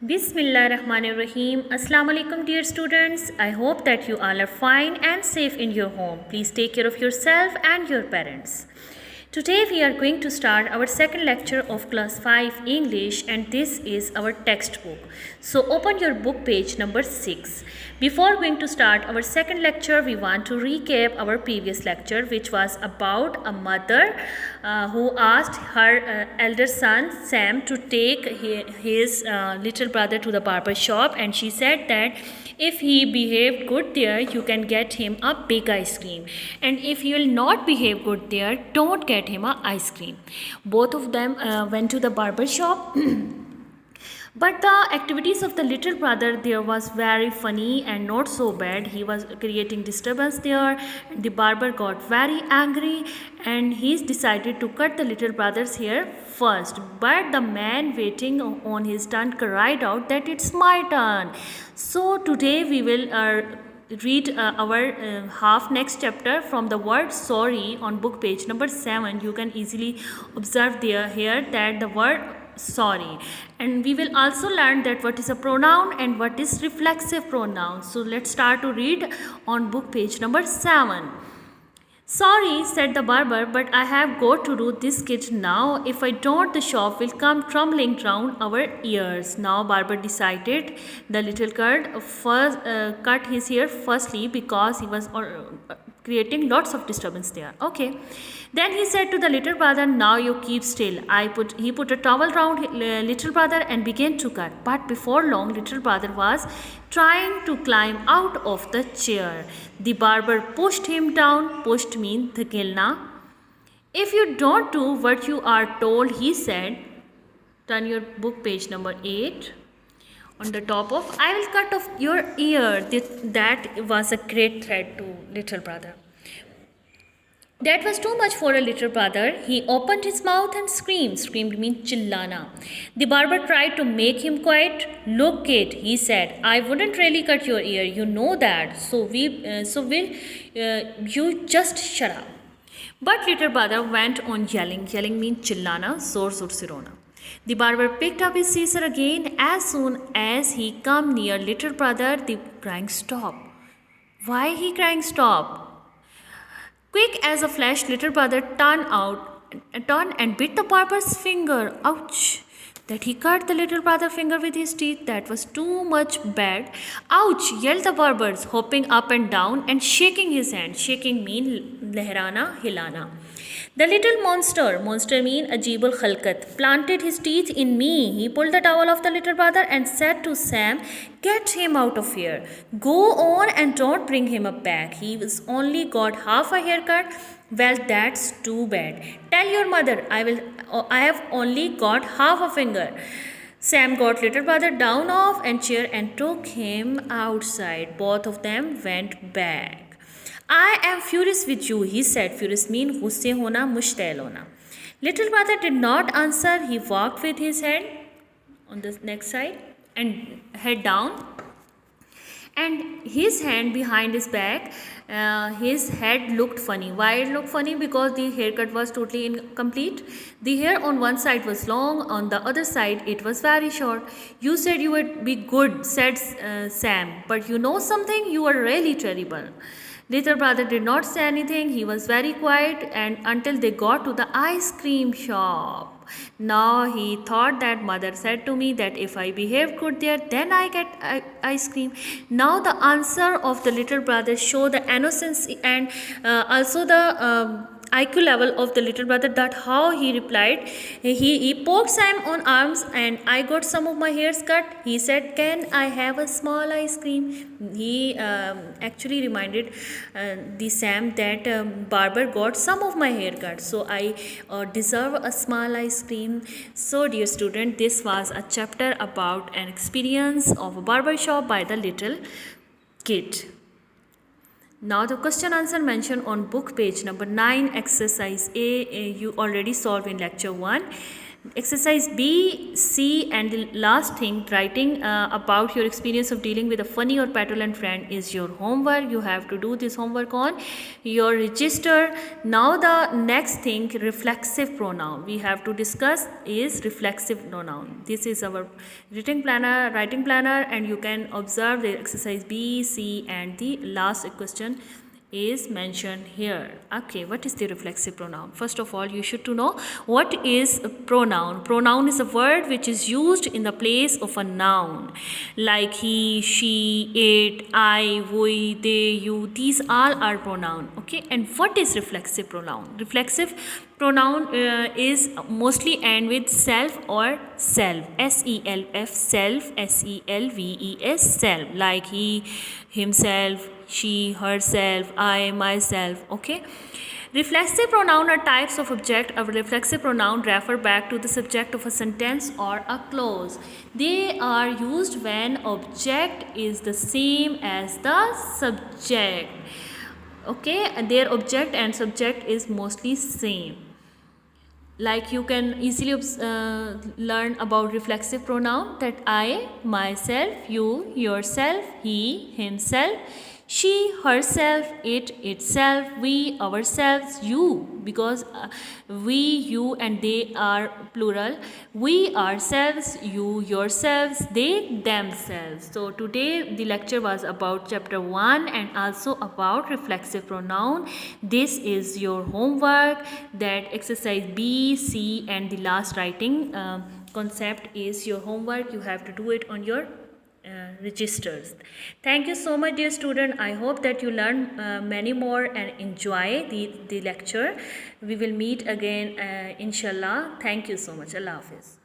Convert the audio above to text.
Bismillahirrahmanirrahim. Assalamu alaikum, dear students. I hope that you all are fine and safe in your home. Please take care of yourself and your parents. Today we are going to start our second lecture of class 5 English, and this is our textbook. So open your book page number 6. Before going to start our second lecture, we want to recap our previous lecture, which was about a mother who asked her elder son Sam to take his little brother to the barber shop, and she said that if he behaved good there, you can get him a big ice cream, and if he will not behave good there, don't get him a ice cream. Both of them went to the barber shop. But the activities of the little brother there was very funny and not so bad. He was creating disturbance there, and the barber got very angry, and he decided to cut the little brother's hair first. But the man waiting on his turn cried out that it's my turn. So today we will read our half next chapter from the word sorry on book page number 7. You can easily observe there here that the word sorry, and we will also learn that what is a pronoun and what is reflexive pronoun. So let's start to read on book page number 7. Sorry, said the barber, but I have got to do this kit now. If I don't, the shop will come crumbling round our ears. Now barber decided the little kid first cut his hair firstly because he was creating lots of disturbance there. Okay. Then he said to the little brother, now you keep still. He put a towel round little brother and began to cut. But before long, little brother was trying to climb out of the chair. The barber pushed him down. Pushed means dhakilna. If you don't do what you are told, he said, turn your book page number 8. On the top of, I will cut off your ear. That was a great threat to little brother. That was too much for a little brother. He opened his mouth and screamed. Screamed means chillana. The barber tried to make him quiet. Look, kid, he said, I wouldn't really cut your ear. You know that. So will you just shut up? But little brother went on yelling. Yelling means chillana, zor zor sirona. The barber picked up his scissor again. As soon as he come near little brother, the crying stopped. Why he crying stop? Quick as a flash, little brother turned and bit the barber's finger. Ouch! That he cut the little brother's finger with his teeth. That was too much bad. Ouch! Yelled the barber, hopping up and down and shaking his hand. Shaking mean lehrana, hilana. The little monster mean Ajibul Khalkat, planted his teeth in me. He pulled the towel off the little brother and said to Sam, get him out of here. Go on and don't bring him up back. He was only got half a haircut. Well, that's too bad. Tell your mother I have only got half a finger. Sam got little brother down off and chair and took him outside. Both of them went back. I am furious with you, he said. Furious means gusse hona, mushtail hona. Little brother did not answer. He walked with his head on the next side and head down, and his hand behind his back. His head looked funny. Why it looked funny? Because the haircut was totally incomplete. The hair on one side was long, on the other side it was very short. You said you would be good, said Sam, but you know something? You are really terrible. Little brother did not say anything. He was very quiet and until they got to the ice cream shop. Now he thought that mother said to me that if I behave good there, then I get ice cream. Now the answer of the little brother show the innocence and also the IQ level of the little brother, that how he replied. He poked Sam on arms, and I got some of my hairs cut. He said, can I have a small ice cream? He actually reminded the Sam that barber got some of my hair cut, so I deserve a small ice cream. So dear student, this was a chapter about an experience of a barber shop by the little kid. Now the question answer mentioned on book page number 9, exercise A, you already solved in lecture 1. Exercise B, C, and the last thing, writing about your experience of dealing with a funny or petulant friend is your homework. You have to do this homework on your register. Now the next thing, reflexive pronoun we have to discuss is reflexive pronoun. This is our writing planner, and you can observe the exercise B, C, and the last question is mentioned here. Okay, what is the reflexive pronoun? First of all, you should to know what is a pronoun. Pronoun is a word which is used in the place of a noun, like he, she, it, I, we, they, you. These all are pronoun. Okay, and what is reflexive pronoun? Reflexive pronoun is mostly end with self or self, self, self, selves, self, like he, himself, she, herself, I, myself. Okay, reflexive pronoun are types of object. A reflexive pronoun refer back to the subject of a sentence or a clause. They are used when object is the same as the subject. Okay, and their object and subject is mostly same. Like you can easily learn about reflexive pronoun, that I, myself, you, yourself, he, himself, she, herself, it, itself, we, ourselves, you, because we, you, and they are plural. We, ourselves, you, yourselves, they, themselves. So today the lecture was about chapter 1 and also about reflexive pronoun. This is your homework, that exercise B, C, and the last writing concept is your homework. You have to do it on your registers. Thank you so much, dear student. I hope that you learn many more and enjoy the lecture. We will meet again inshallah. Thank you so much. Allah Hafiz.